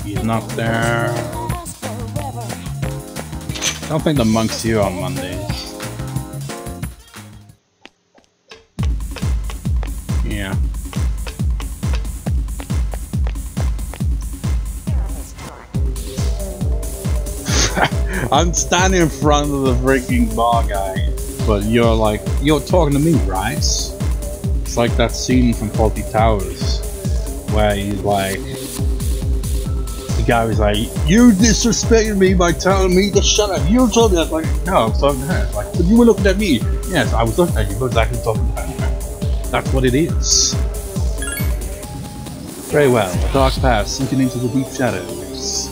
He's not there. I don't think the monk's here on Mondays. Yeah. I'm standing in front of the freaking bar guy, but you're talking to me, right? It's like that scene from Faulty Towers, where he's like, the guy was like, "You disrespected me by telling me to shut up. You told me." I was like, "No, I was talking to her." Like, "But you were looking at me." Yes, I was looking at you, but exactly talking to her. That's what it is. Very well. A dark past sinking into the deep shadows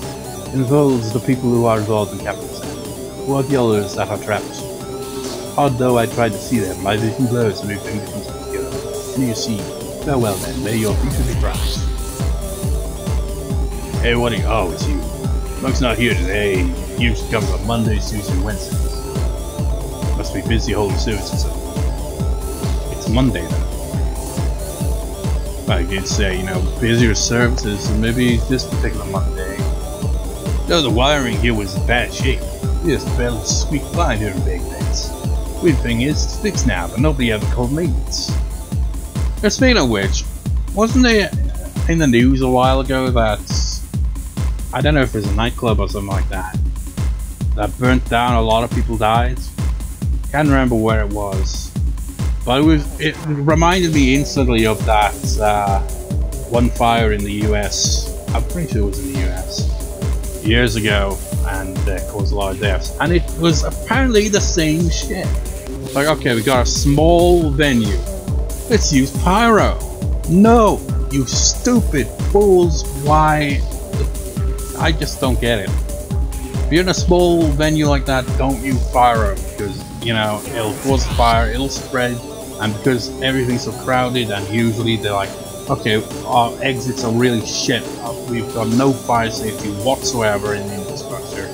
involves the people who are involved in capitalism. Who are the others that are trapped? Hard though I tried to see them, my vision blurs and everything becomes obscure. Can you see? Farewell then, may your future be bright. Hey, what are you? Oh, it's you. Monk's not here today. He used to come on Mondays, Tuesdays, and Wednesdays. Must be busy holding services up. It's Monday then. I could say, busier services, and maybe this particular Monday. Though the wiring here was in bad shape. We just barely squeaked by during big things. Weird thing is, it's fixed now, but nobody ever called maintenance. Speaking of which, wasn't there in the news a while ago that, I don't know if it was a nightclub or something like that, that burnt down, a lot of people died? Can't remember where it was. But it reminded me instantly of that one fire in the US. I'm pretty sure it was in the US. Years ago, and caused a lot of deaths. And it was apparently the same shit. Like, okay, we got a small venue. Let's use pyro. No, you stupid fools. Why? I just don't get it. If you're in a small venue like that, don't use pyro, because, it'll cause fire, it'll spread, and because everything's so crowded, and usually they're like, okay, our exits are really shit. We've got no fire safety whatsoever in the infrastructure,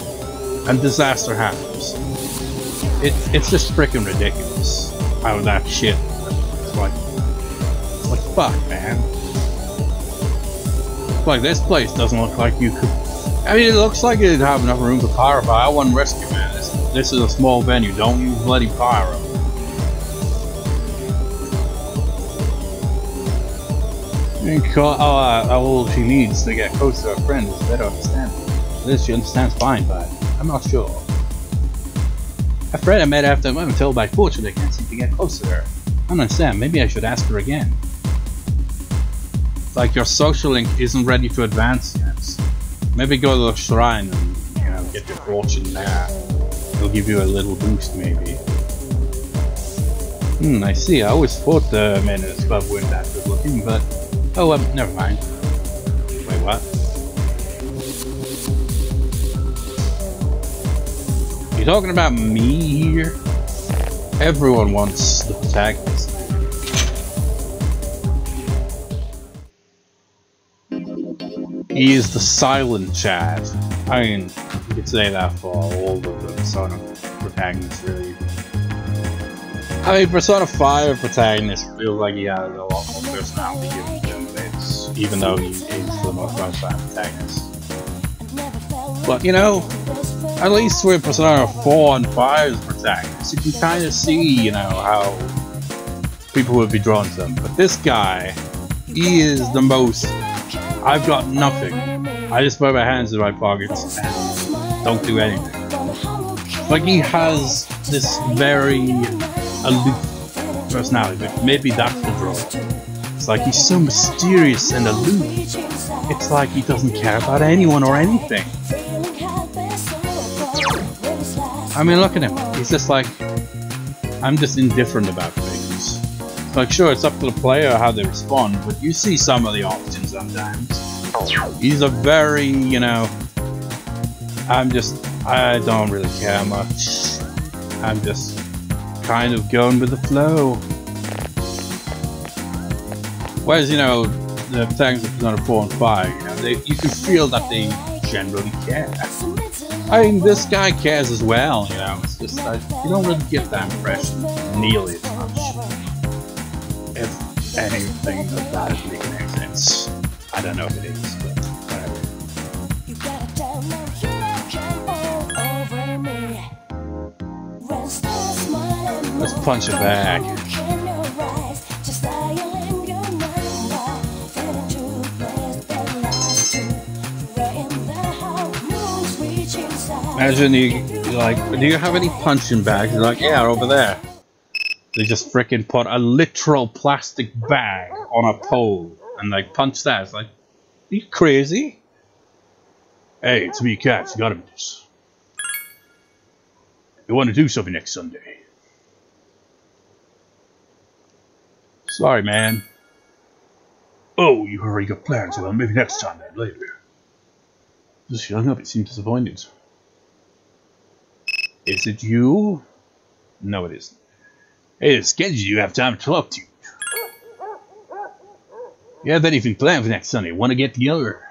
and disaster happens. It's just freaking ridiculous how that shit. It's like fuck, man. Like, this place doesn't look like you could. I mean, it looks like it'd have enough room for pyro, but I wouldn't risk it, man. This is a small venue. Don't use bloody pyro. All she needs to get close to her friend is better understanding. This she understands fine, but I'm not sure. A friend I met after I'm told by fortune I can't seem to get close to her. I don't understand. Maybe I should ask her again. It's like your social link isn't ready to advance yet. Maybe go to the shrine and get your fortune there. It'll give you a little boost, maybe. I see. I always thought the men in this club weren't that good looking, but oh, never mind. Wait, what? You talking about me here? Everyone wants the protagonist. He is the silent Chad. I mean, you could say that for all of the Persona protagonists, really. I mean, Persona 5 protagonist feels like he has a lot more personality given to him, even though he is the most versatile protagonist. But, at least with Persona 4 and 5's protagonists, you can kind of see, how people would be drawn to them. But this guy, he is the most... I've got nothing. I just put my hands in my pockets and don't do anything. Like, he has this very aloof personality, but maybe that's the draw. It's like he's so mysterious and aloof. It's like he doesn't care about anyone or anything. I mean, look at him. He's just like, I'm just indifferent about things. Like, sure, it's up to the player how they respond, but you see some of the options sometimes. He's a very, I don't really care much. I'm just kind of going with the flow. Whereas, the things of Persona 4 and 5, you can feel that they generally care. I mean, this guy cares as well, it's just that you don't really get that impression nearly as much. If anything of that is making any sense. I don't know if it is, but whatever. punch it back. Imagine you like, do you have any punching bags? You're like, yeah, over there. They just freaking put a literal plastic bag on a pole and like punch that. It's like, are you crazy? Hey, it's me, Cats. You gotta be this. You want to do something next Sunday? Sorry, man. Oh, you already got plans. Well, maybe next time then, later. Just showing up, it seemed disappointed. Is it you? No, it isn't. Hey, it's Kenji. You have time to talk to. You have anything planned for next Sunday? Want to get together?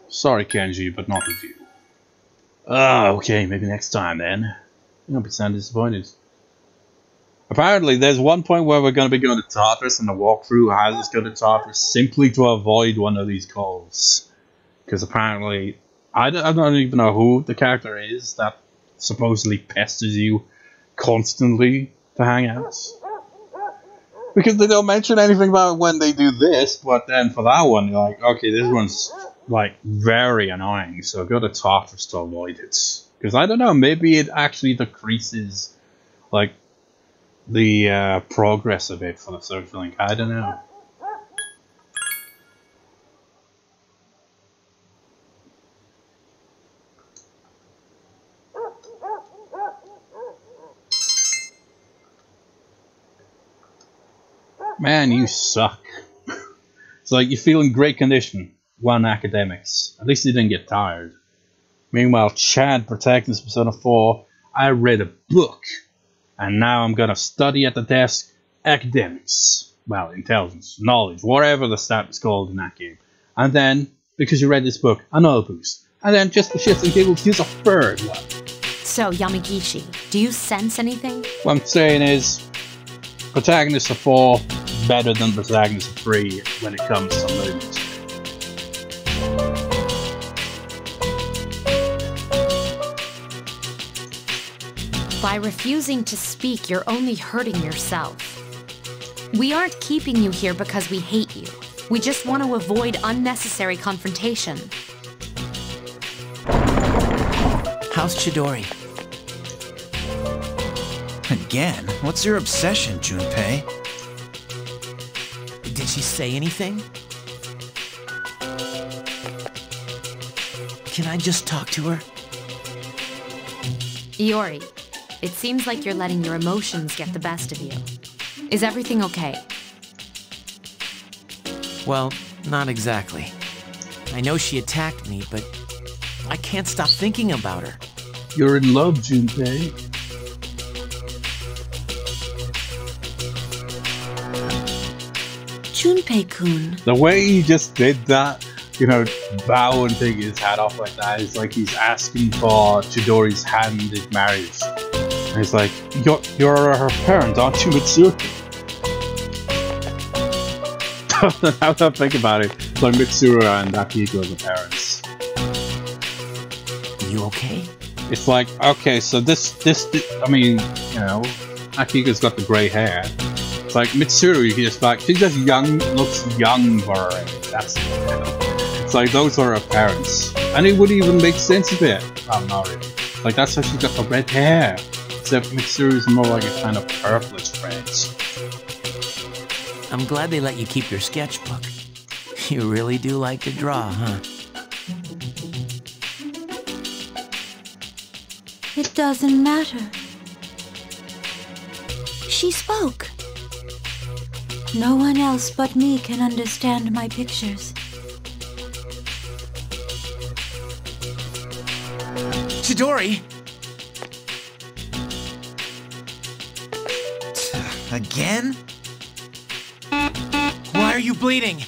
Sorry, Kenji, but not with you. Ah, okay, maybe next time then. Don't be sound disappointed. Apparently, there's one point where we're going to be going to Tartarus, and the walkthrough has us go to Tartarus simply to avoid one of these calls. Because apparently, I don't even know who the character is that supposedly pesters you constantly to hang out. Because they don't mention anything about when they do this, but then for that one, you're like, okay, this one's like very annoying, so go to Tartarus to avoid it. Because I don't know, maybe it actually decreases like the progress of it for the social link. I don't know. Man, you suck. It's like you feel in great condition. One academics. At least you didn't get tired. Meanwhile, Chad protagonist Persona 4, I read a book. And now I'm gonna study at the desk academics. Well, intelligence, knowledge, whatever the stat is called in that game. And then, because you read this book, another boost. And then, just for shits and giggles, use a third one. So, Yamagishi, do you sense anything? What I'm saying is, protagonist of 4 better than protagonist of 3 when it comes to mood. By refusing to speak, you're only hurting yourself. We aren't keeping you here because we hate you. We just want to avoid unnecessary confrontation. How's Chidori? Again? What's your obsession, Junpei? Did she say anything? Can I just talk to her? Iori, it seems like you're letting your emotions get the best of you. Is everything okay? Well, not exactly. I know she attacked me, but I can't stop thinking about her. You're in love, Junpei. Junpei-kun. The way he just did that, you know, bow and take his hat off like that, is like he's asking for Chidori's hand in marriage. And he's like, you're her parent, aren't you, Mitsuru? Now that I think about it, it's like Mitsuru and Akihiko are the parents. You okay? It's like, okay, so this, I mean, you know, Akihiko's got the grey hair. It's like Mitsuru, he's like, she just looks young for her age. That's it, you know? It's like, those are her parents. And it would even make sense of it. Well, not really. Like, that's how she got the red hair. Except Mitsuru's more like a kind of purplish red. I'm glad they let you keep your sketchbook. You really do like to draw, huh? It doesn't matter. She spoke. No one else but me can understand my pictures. Chidori! Again? Why are you bleeding?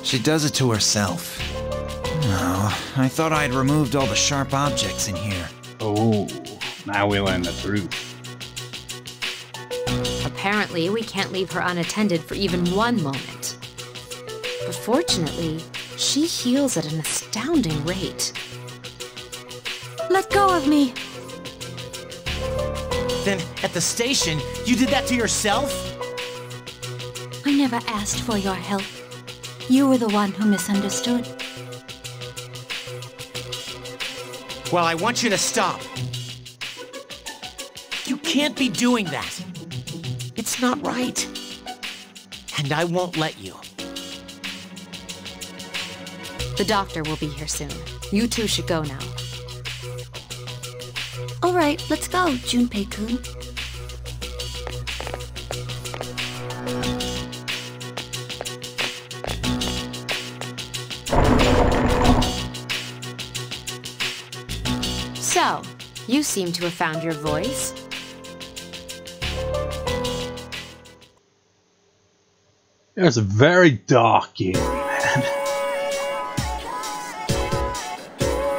She does it to herself. No, I thought I had removed all the sharp objects in here. Oh, now we learn the truth. Apparently, we can't leave her unattended for even one moment. But fortunately, she heals at an astounding rate. Let go of me! Then, at the station, you did that to yourself? I never asked for your help. You were the one who misunderstood. Well, I want you to stop. You can't be doing that. It's not right. And I won't let you. The doctor will be here soon. You two should go now. All right, let's go, Junpei-kun. So, you seem to have found your voice. There's a very dark game, man.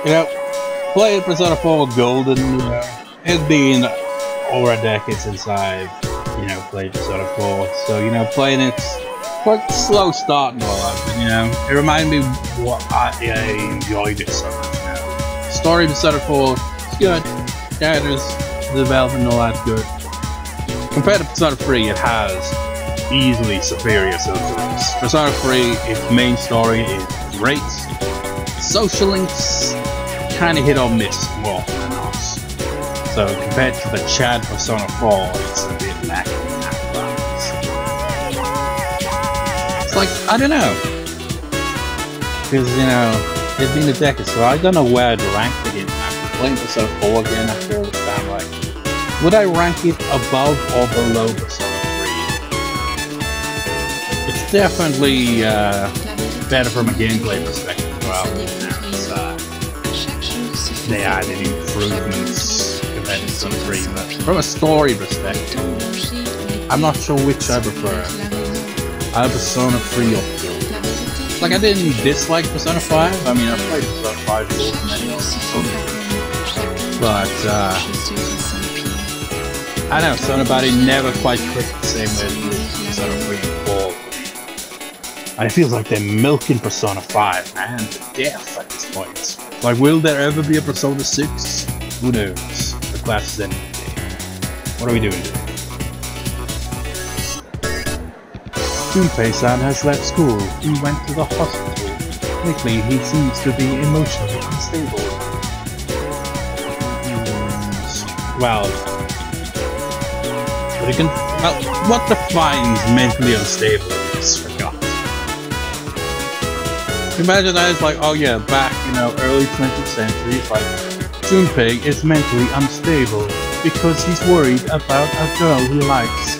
You know, playing Persona 4 Golden, it'd been over a decade since I've, played Persona 4. So, playing it's quite slow start and all that, but, it reminded me what I enjoyed it so much, Story of Persona 4 is good, characters, development and all that good. Compared to Persona 3, it has easily superior subtleties. Persona 3, its main story is great. Social links kind of hit or miss more than else. So compared to the Chad Persona 4, it's a bit lacking in that balance. It's like, I don't know. Because, it's been a decade, so I don't know where I'd rank the game after playing Persona 4 again after all this time. Like, would I rank it above or below Persona 3? It's definitely better from a gameplay perspective as well. They added improvements compared to Persona 3, but from a story perspective, I'm not sure which I prefer. Either Persona 3 or 4. Like, I didn't dislike Persona 5. I mean, I played Persona 5 more than anyone. But, I don't know, somebody never quite clicked the same way as Persona 3 and 4. And it feels like they're milking Persona 5, man, to death at this point. Like, will there ever be a Persona 6? Who knows? The class is ending today. What are we doing today? Junpei-san has left school. He went to the hospital. Lately, he seems to be emotionally unstable. Well, what defines mentally unstable is forgot. Imagine that it's like, oh yeah, back, early 20th century, it's like, Junpei is mentally unstable because he's worried about a girl he likes.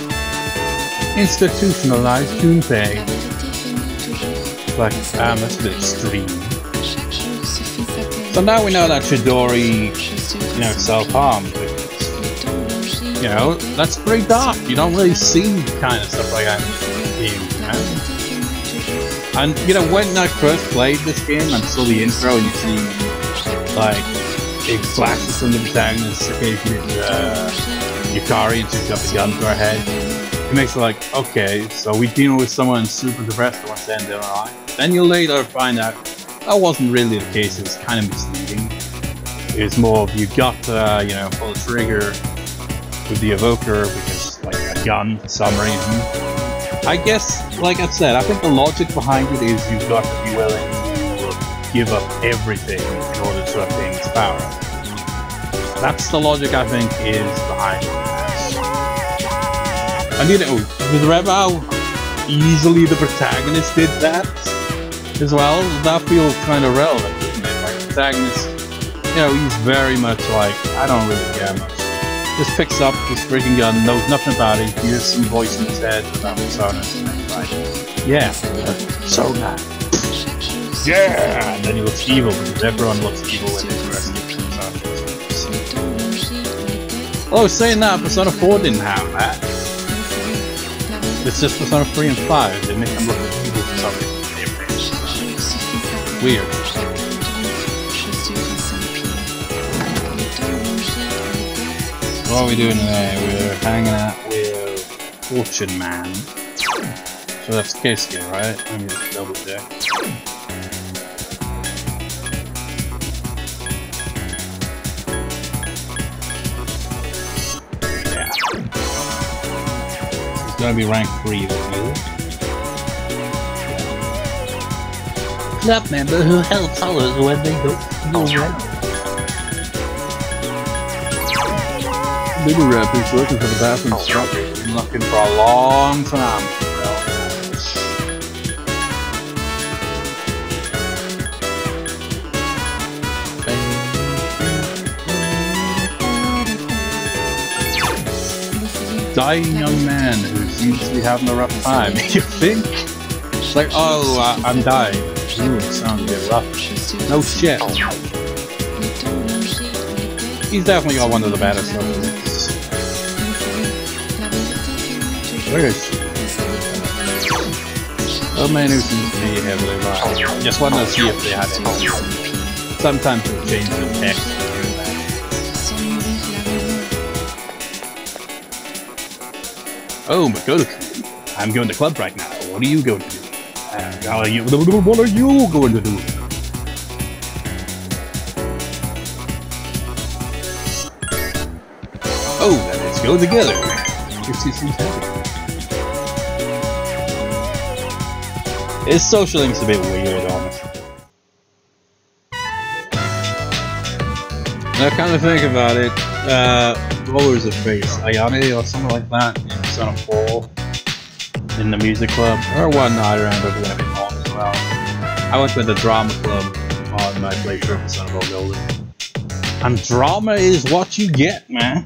Institutionalized Junpei. Like, that's a bit extreme. So now we know that Chidori, self-harmed. That's pretty dark. You don't really see kind of stuff like that in the game, And, when I first played this game and saw the intro and you see, like, big flashes from the protagonist, occasionally Yukari and she's got the gun to her head. It makes it like, okay, so we're dealing with someone super depressed that wants to end their life. Then you later find out that wasn't really the case, it was kind of misleading. It was more of, you got to, pull the trigger with the evoker because, like, a gun for some reason. I guess, like I said, I think the logic behind it is you've got to be willing to give up everything in order to obtain its power. That's the logic I think is behind it. And with how easily the protagonist did that as well, that feels kind of relevant, doesn't it? Like, the protagonist, he's very much like, I don't really care much. Just picks up this freaking gun, knows nothing about it, hears some voice in his head about Persona, and then like, yeah, so nice. Yeah! And then he looks evil, because everyone looks evil when they're rescued Persona. Oh, saying that, Persona 4 didn't have that. It's just Persona 3 and 5, they make them look evil for something. Weird. What are we doing today? We're hanging out with Fortune Man. So that's Keisuke, right? Let me just double check. Yeah. gonna be rank 3 with you. Club member who helps others when they go wrong. Little Rap is looking for the bathroom stop. Been looking for a long time. Dying young man who seems to be having a rough time. You think? It's like, oh, I'm dying. Ooh, it sounds a bit rough. No shit. He's definitely got one of the baddest levels. Where is she? Oh man, who seems to be heavily violent. Just wanted to see if they had any. Sometimes they change the text. Oh, Makoto, I'm going to club right now. What are you going to do? What are you going to do? Oh, then let's go together. His social link's a bit weird, honestly. Now, kind of think about it. What was her face? Ayane or something like that in Persona 4 in the music club, or one I remember being a bit long as well. I went with the drama club on my playthrough of Persona 4 Golden. And drama is what you get, man.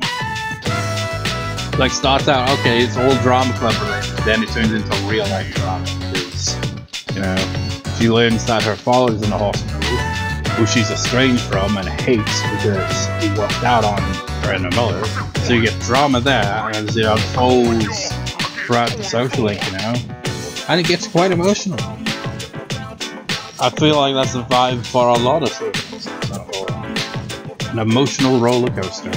Like, starts out, okay, it's all drama club related, then it turns into real life drama because, you know, she learns that her father's in the hospital, who she's estranged from and hates because he walked out on her and her mother. So you get drama there as it unfolds throughout the social link, you know, and it gets quite emotional. I feel like that's the vibe for a lot of socials. An emotional roller coaster.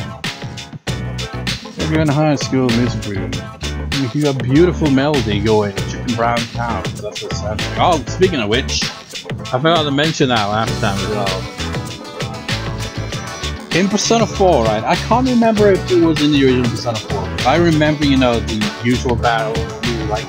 If you're in a high school music room, you hear a beautiful melody going, Chicken Brown Cow. That's what it sounds like. Oh, speaking of which, I forgot to mention that last time as well. In Persona 4, right? I can't remember if it was in the original Persona 4. But I remember, you know, the usual battle. You were like,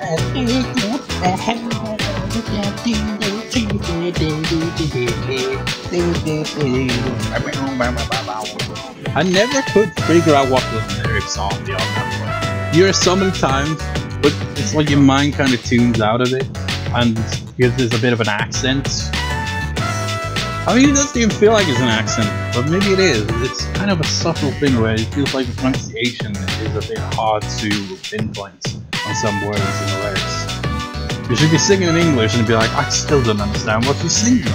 I never could figure out what the lyrics are beyond that point. You hear it so many times, but it's like your mind kind of tunes out of it, and because there's a bit of an accent. I mean, it doesn't even feel like it's an accent, but maybe it is. It's kind of a subtle thing where it feels like the pronunciation is a bit hard to pinpoint on some words in the lyrics. You should be singing in English and be like, I still don't understand what you're singing.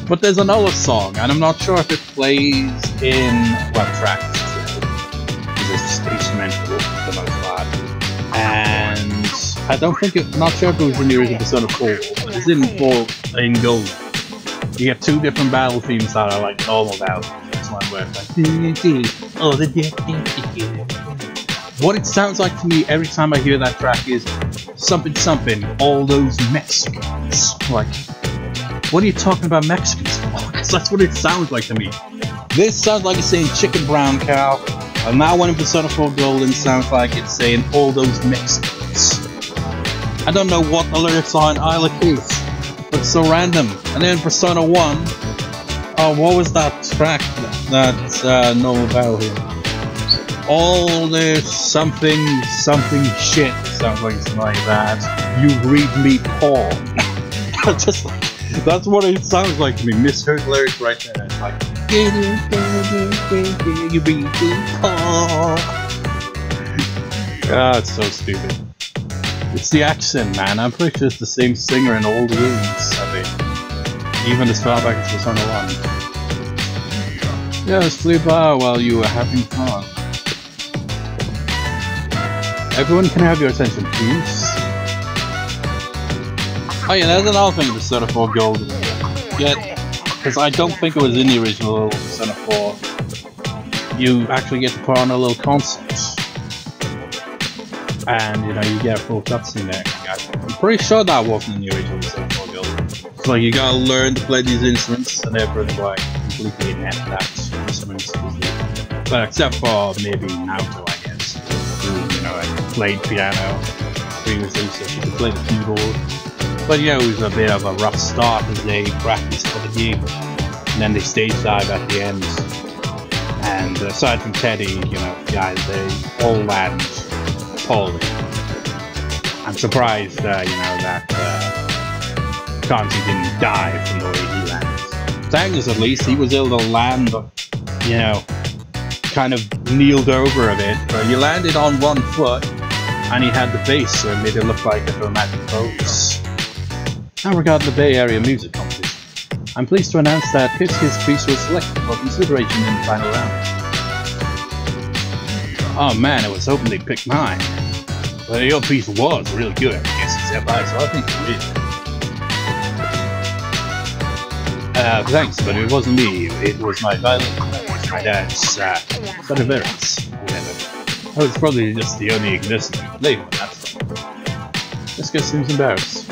But there's another song, and I'm not sure if it plays in what track because it's instrumental for the most part. And I don't think not sure if it was in the original Persona 4, but it's in 4 in Gold. You get 2 different battle themes that are like normal battle themes. There's one where it's like, what it sounds like to me every time I hear that track is something something, all those Mexicans. Like, what are you talking about Mexicans for? Because that's what it sounds like to me. This sounds like it's saying Chicken Brown Cow, and that one in Persona 4 Golden sounds like it's saying all those Mexicans. I don't know what the lyrics are in either case, but it's so random. And then Persona 1, what was that track? That normal battle here. All this something shit sounds like something like that. You read me porn. Just like, that's what it sounds like to me. Misheard lyrics right there. It's like, you read me porn. Ah, it's so stupid. It's the accent, man. I'm pretty sure it's the same singer in all the games, I think. Even as far back as Persona 1. Yes, sleep out while you were having fun. Everyone can have your attention, please. Oh yeah, there's another thing in Persona 4 Golden. Because I don't think it was in the original Persona 4. You actually get to put on a little concert. And, you know, you get a full cutscene there. I'm pretty sure that wasn't in the original Persona 4 Golden. So you gotta learn to play these instruments, and everyone's like completely inept at instruments. But except for maybe Naoto, I guess. Who, you know, played piano previously, so she could play the keyboard. But you know, it was a bit of a rough start as they practiced for the gig, and then they stage dive at the end. And aside from Teddy, you know, guys, they all land poorly. I'm surprised, you know, that Kanji didn't die from the way he landed. Thanks, at least he was able to land, you know, kind of kneeled over a bit, but he landed on one foot, and he had the bass, so it made it look like a dramatic pose. Now regarding the Bay Area Music Competition, I'm pleased to announce that Keisuke's piece was selected for consideration in the final round. Oh man, I was hoping they'd pick mine. But your piece was really good, Keisuke-senpai, so I think you did. Thanks, but it wasn't me. It was my violin. My dad's Stradivarius, whatever. I was probably just the only existing played one, that's all. This guy seems embarrassed.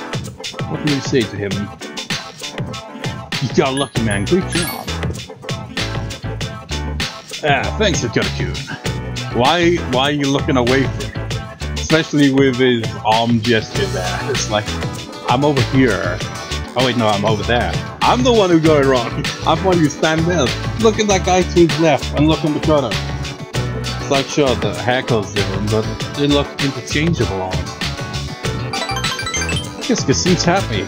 What can you say to him? You got lucky, man. Great job. Thanks, Akihiko. Why are you looking away from me? Especially with his arm gesture there. It's like, I'm over here. Oh wait, no, I'm over there. I'm the one who got it wrong. I'm the one who stand there. Look at that guy to his left and look in the corner. It's like, sure, the haircut's different, but they look interchangeable on it. Keisuke seems happy.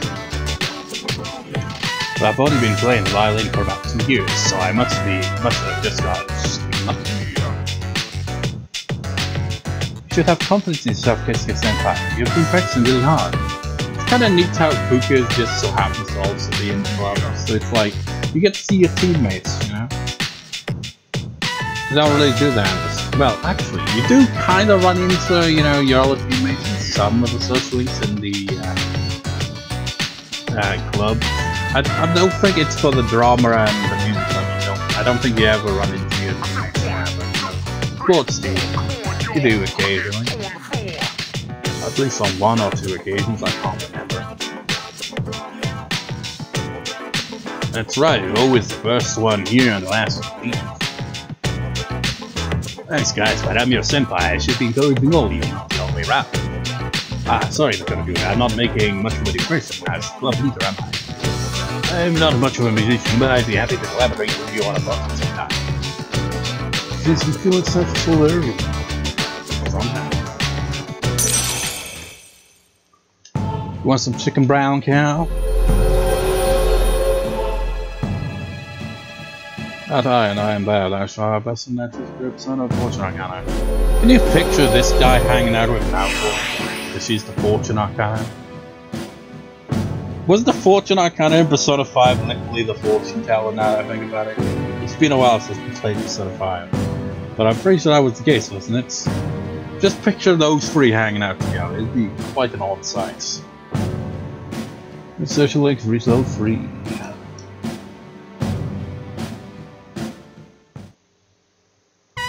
But I've only been playing the violin for about 2 years, so I must have just got lucky. You should have confidence in yourself, Keisuke-senpai. You've been practicing really hard. It's kinda neat how Fuuka just so happens to also be in the club, so it's like, you get to see your teammates, you know? You don't really do that. Well, actually, you do kinda run into, you know, your other teammates in some of the socialists in the club. I don't think it's for the drama and the music club. I don't think you ever run into your teammates there, but you know, sports team, you do occasionally. At least on 1 or 2 occasions, I can't remember. That's right, you're always the first one here and the last one leave. Thanks guys, but I'm your senpai, I should be encouraging all of you, not the other way around. Sorry to do that, I'm not making much of an impression as club leader, am I? I'm not much of a musician, but I'd be happy to collaborate with you on a project sometime. Since you feel it's such a full area. You want some chicken brown cow? That I am bad, I shall have best in that group, son of Fortune Arcana. Can you picture this guy hanging out with an outlaw? Because she's the Fortune Arcana. Was the Fortune Arcana in Persona 5 literally the fortune teller now that I think about it? It's been a while since we played Persona 5. But I'm pretty sure that was the case, wasn't it? Just picture those 3 hanging out together, it'd be quite an odd sight. The social links reach level 3.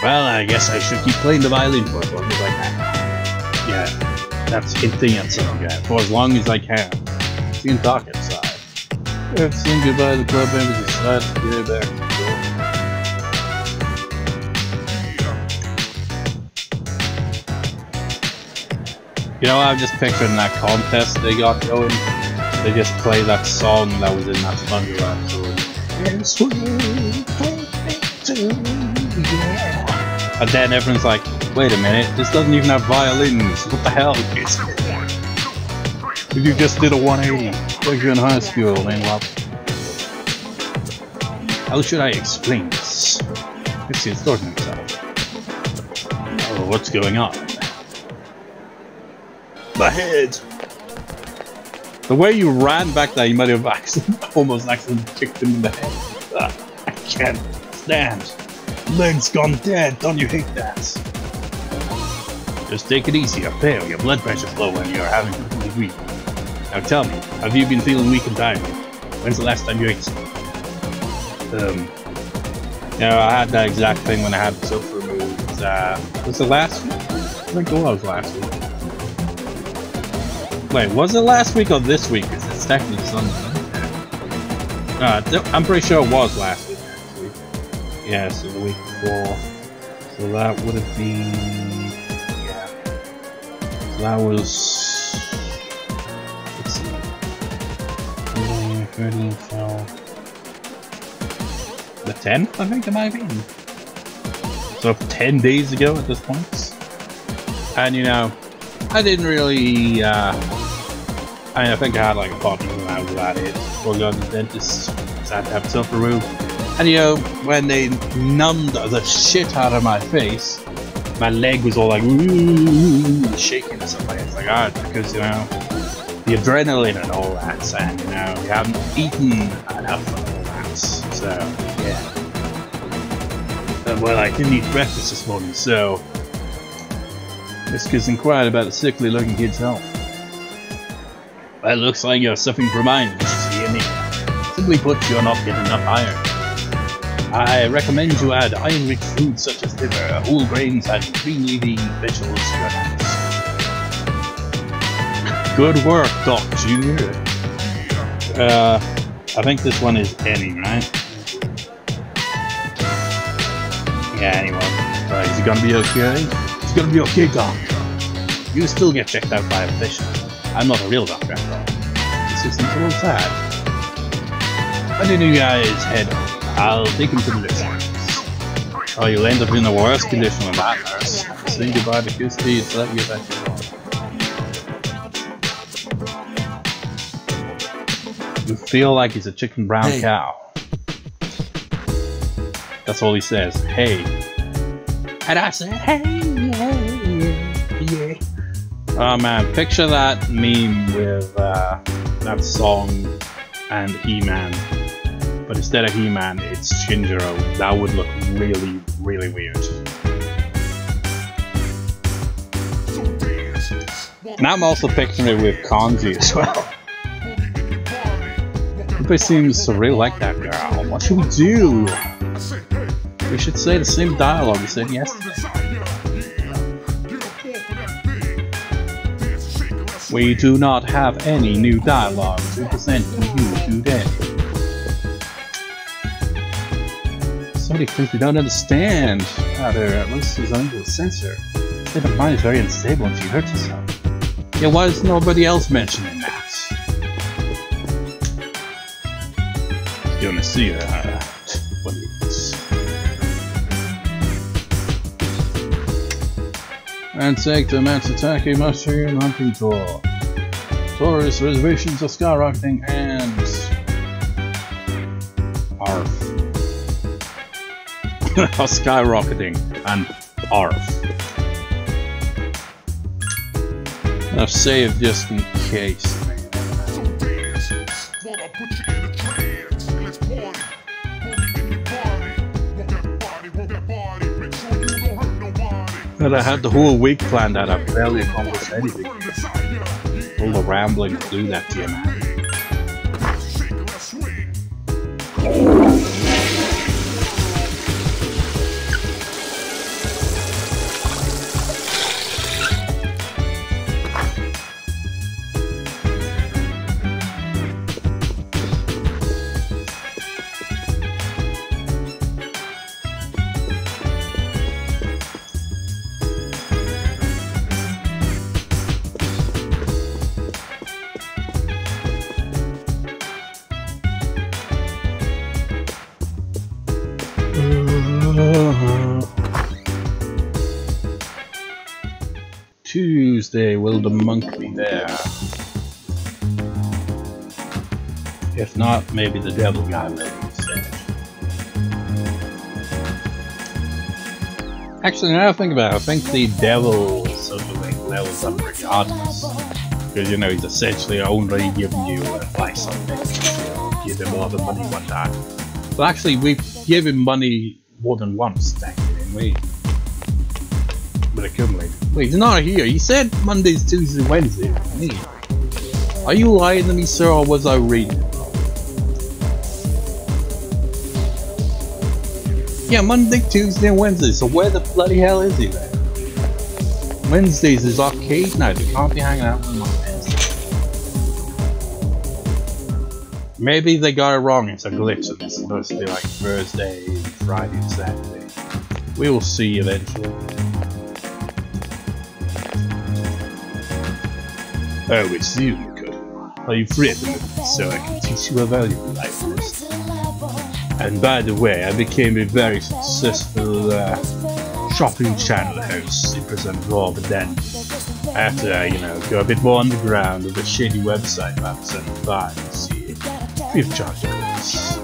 Well, I guess I should keep playing the violin for as long as I can. Yeah, that's hinting at something, guy. For as long as I can. See you talk outside. I've seen goodbye to the club members decided to get back to the door. You know, I'm just picturing that contest they got going. They just play that song that was in that SpongeBob episode. And then everyone's like, wait a minute, this doesn't even have violins. What the hell? You just did a 180. Like you're in high school, man. How should I explain this? Let's see, it's talking himself. Oh, what's going on? My head! The way you ran back there, you might have almost accidentally kicked him in the head. I can't stand. Leg's gone dead, don't you hate that? Just take it easy, you're pale, your blood pressure's low and you're having difficulty breathing. Now tell me, have you been feeling weak and tired? When's the last time you ate something? You know, I had that exact thing when I had the soap removed. Was it last week? I think it was last week. Wait, was it last week or this week? Because it's technically Sunday. I'm pretty sure it was last week, actually. Yeah, so the week before. So that would have been... yeah. That was... let's see... 13, 12... the 10th, I think it might have been. So 10 days ago at this point. And you know, I didn't really, I think I had like a bottom when I was at it. Before going to the dentist, I had to have itself removed. And you know, when they numbed the shit out of my face, my leg was all like shaking and stuff like that. It's like, ah, because you know, the adrenaline and all that, and you know, you haven't eaten enough of all that. So yeah. Well, I didn't eat breakfast this morning, so Jessica's inquired about the sickly looking kid's health. Well, it looks like you're suffering from iron deficiency, anemia. Simply put, you're not getting enough iron. I recommend you add iron-rich foods such as liver, whole grains, and green leafy vegetables to your diet. Good work, Doc Jr. I think this one is Annie, right? Yeah, anyway. Right, is he gonna be okay? He's gonna be okay, Doc. You still get checked out by a physician. I'm not a real doctor after all. This seems a little sad. When did you guys head? I'll take him to the list. Oh, you'll end up in a worse condition than that, nurse. Saying goodbye to Keisuke, it's let you back to you feel like he's a chicken brown cow. That's all he says. Hey. And I said, hey, yeah. Oh man, picture that meme with that song and He-Man. But instead of He-Man, it's Shinjiro. That would look really, really weird. And I'm also picturing it with Kanji as well. Everybody seems to really like that girl. What should we do? We should say the same dialogue we said yesterday. We do not have any new dialogue to present to you today. So many things we don't understand. Rather, most is unable to censor. State of mind is very unstable and she hurts herself. Yeah, why is nobody else mentioning that? Gonna see her. What is? And take the Matsutake Mushroom Hunting Tour. Tourist reservations are skyrocketing and... ARF. Are skyrocketing and ARF. I've saved just in case. But I had the whole week planned out, I barely accomplished anything. All the rambling to do that to you, man. Tuesday, will the monk be there? If not, maybe the devil guy will instead. Actually, now I think about it, I think the devil social link levels up regardless. Because, you know, he's essentially only giving you advice on things. Give him a lot of money one time. But actually, we give him money more than once, thankfully, didn't we? But accumulated. Wait, he's not here. He said Mondays, Tuesdays, Wednesdays. Me. Are you lying to me, sir, or was I reading? Yeah, Monday, Tuesday, and Wednesday. So where the bloody hell is he then? Wednesdays is arcade night. We can't be hanging out with him on Wednesday. Maybe they got it wrong. It's a glitch and it's supposed to be like Thursday, Friday, and Saturday. We will see eventually. Oh, it's you, good. Are you free at the moment, so I can teach you a valuable life lesson? And by the way, I became a very successful shopping channel host in President Raw, but then after I, go a bit more underground with a shady website about 75, you see, free of charge, of course.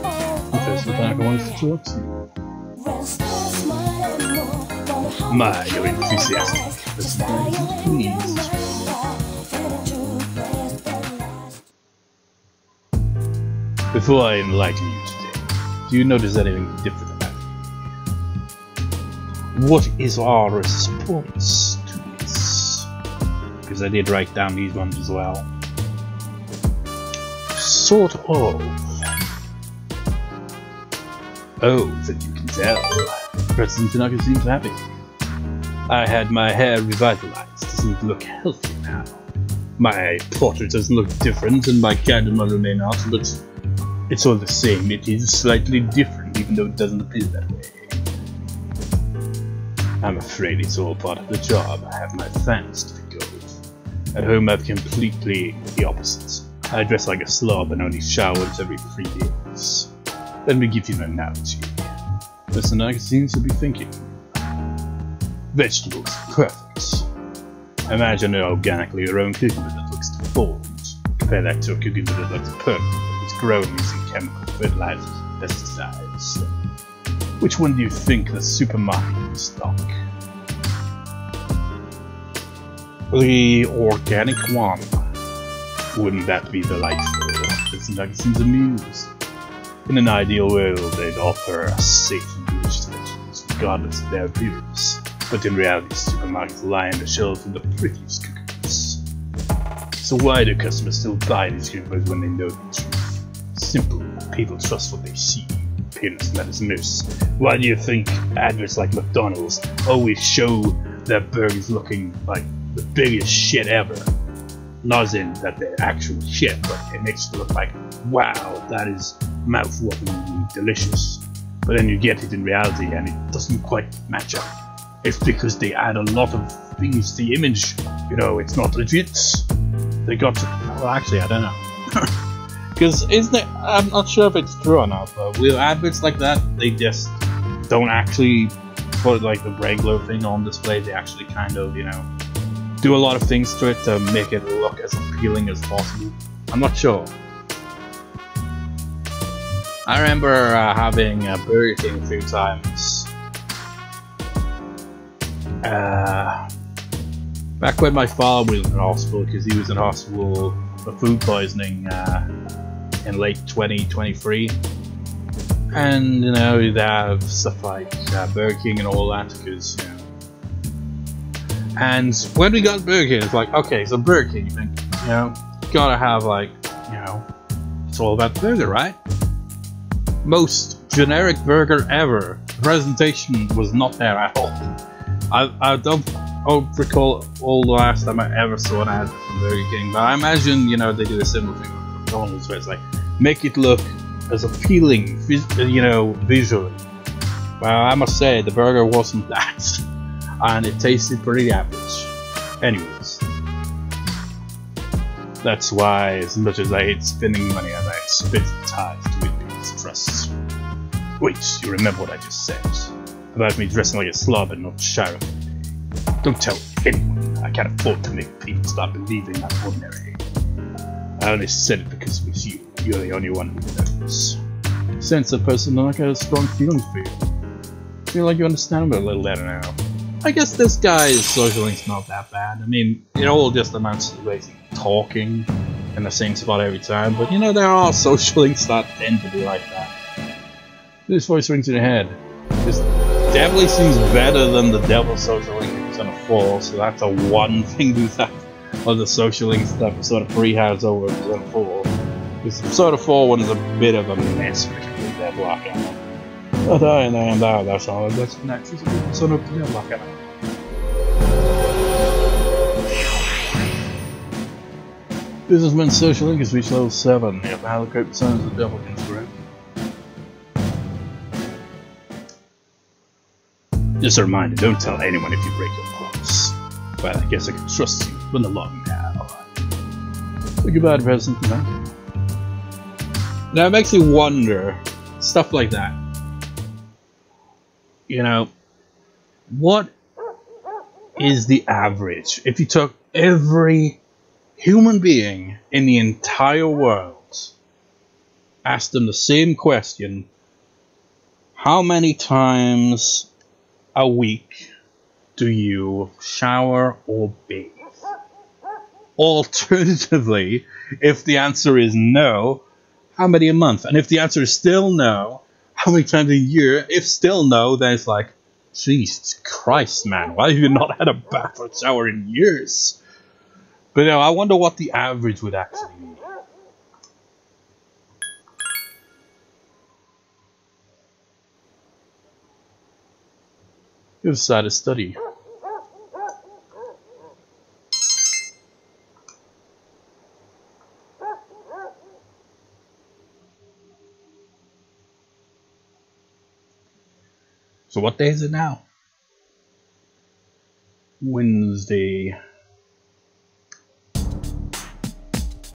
Professor Tanaka wants to talk to you. My, you're enthusiastic. Listen, please. Before I enlighten you today, do you notice anything different about me? What is our response to this? Because I did write down these ones as well. Sort of. Oh, then you can tell. President Tanaka seems happy. I had my hair revitalized. Doesn't it look healthy now? My portrait doesn't look different, and my candle may not, but it's all the same. It is slightly different, even though it doesn't appear that way. I'm afraid it's all part of the job. I have my fans to go with. At home, I've completely the opposite. I dress like a slob and only shower once every 3 days. Let me give you an analogy. Mr. Naga seems to be thinking. Vegetables, perfect. Imagine an organically grown cucumber that looks deformed. Compare that to a cucumber that looks perfect. It's grown using chemical fertilizers and pesticides. Which one do you think the supermarket will stock? The organic one. Wouldn't that be delightful? Mr. Naga seems amused. In an ideal world, they'd offer safe and delicious vegetables, regardless of their appearance. But in reality, supermarkets lie on the shelves with the prettiest cucumbers. So why do customers still buy these cucumbers when they know the truth? Simple. People trust what they see. Appearance matters most. Why do you think adverts like McDonald's always show their burgers looking like the biggest shit ever? Not as in that they're actual shit, but it makes it look like, wow, that is mouth-wateringly delicious. But then you get it in reality and it doesn't quite match up. It's because they add a lot of things to the image. It's not legit. They got to, well, actually, I don't know. Because isn't it, I'm not sure if it's true or not, but with adverts like that, they just don't actually put like the regular thing on display. They actually kind of, do a lot of things to it to make it look as appealing as possible. I'm not sure. I remember having Burger King a few times. Back when my father was in hospital, because he was in hospital for food poisoning in late 2023. And, you'd have stuff like Burger King and all that, because, And when we got Burger King, it's like, okay, so Burger King, you think, gotta have like, it's all about the burger, right? Most generic burger ever. The presentation was not there at all. I don't recall all the last time I ever saw an ad from Burger King, but I imagine, they do a similar thing with McDonald's, where it's like, make it look as appealing, visually. Well, I must say, the burger wasn't that. And it tasted pretty average. Anyways. That's why, as much as I hate spending money, I spit ties to win people's trust. Wait, you remember what I just said? About me dressing like a slob and not showering every day. Don't tell anyone. I can't afford to make people start believing I'm ordinary. I only said it because it was you. You're the only one who knows. Sense a person like has strong feelings for you. Feel like you understand me a little better now. I guess this guy's social link's not that bad. I mean, it all just amounts to basically talking in the same spot every time, but there are social links that tend to be like that. This voice rings in your head. This definitely seems better than the devil social link in Persona 4, so that's a one thing with that of the social links that Persona 3 has over Persona 4. Because the Persona 4 one is a bit of a mess with the devil lockout. But that's all. That's next. Persona 3 devil lockout. This is when social link has reached level 7. You have to allocate personas the devil against correct. Just a reminder, don't tell anyone if you break your promise. Well, I guess I can trust you. Run along now. Think about it, present, man. Now it makes you wonder, stuff like that. You know, what is the average? If you took every human being in the entire world, asked them the same question, how many times a week do you shower or bathe? Alternatively, if the answer is no, how many a month? And if the answer is still no, how many times a year? If still no, then it's like, Jesus Christ, man, why have you not had a bath or shower in years? But you know, I wonder what the average would actually be. You decided to study. So what day is it now? Wednesday.